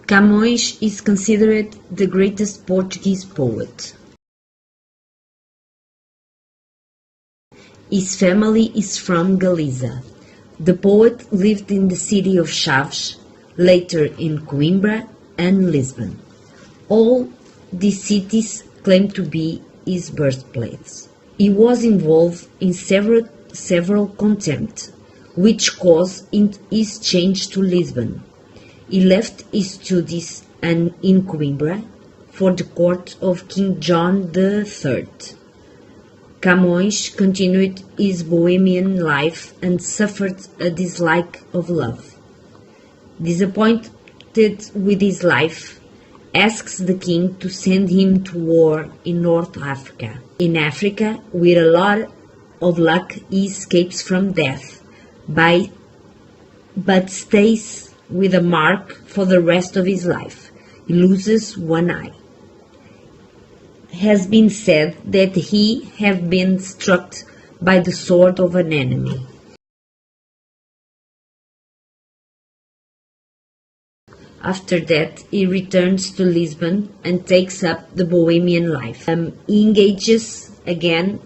Camões is considered the greatest Portuguese poet. His family is from Galiza. The poet lived in the city of Chaves, later in Coimbra and Lisbon. All these cities claim to be his birthplace. He was involved in several contempts, which caused his change to Lisbon. He left his studies in Coimbra for the court of King John III. Camões continued his bohemian life and suffered a dislike of love. Disappointed with his life, asks the king to send him to war in North Africa. In Africa, with a lot of luck, he escapes from death, but stays with a mark for the rest of his life. He loses one eye. Has been said that he had been struck by the sword of an enemy. After that, he returns to Lisbon and takes up the bohemian life. He engages again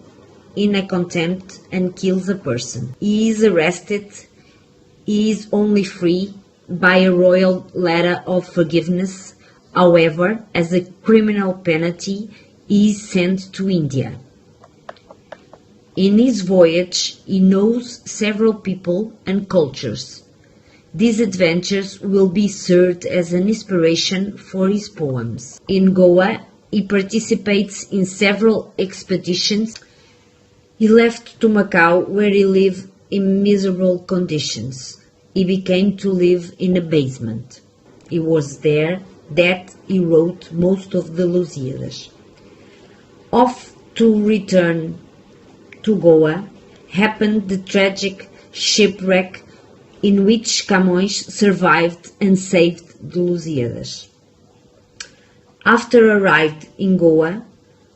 in a contempt and kills a person. He is arrested. He is only free by a royal letter of forgiveness. However, as a criminal penalty, he is sent to India. In his voyage, he knows several people and cultures. These adventures will be served as an inspiration for his poems. In Goa, he participates in several expeditions. He left to Macau, where he lived in miserable conditions. He began to live in a basement. It was there that he wrote most of the Lusíadas. Off to return to Goa happened the tragic shipwreck in which Camões survived and saved the Lusíadas. After arrived in Goa,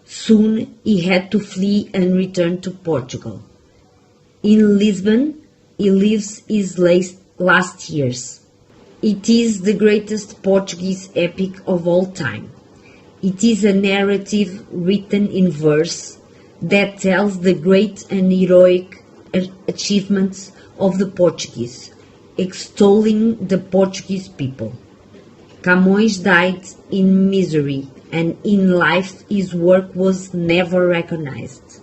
soon he had to flee and return to Portugal. In Lisbon, he lives his last years. It is the greatest Portuguese epic of all time. It is a narrative written in verse that tells the great and heroic achievements of the Portuguese, extolling the Portuguese people. Camões died in misery, and in life his work was never recognized.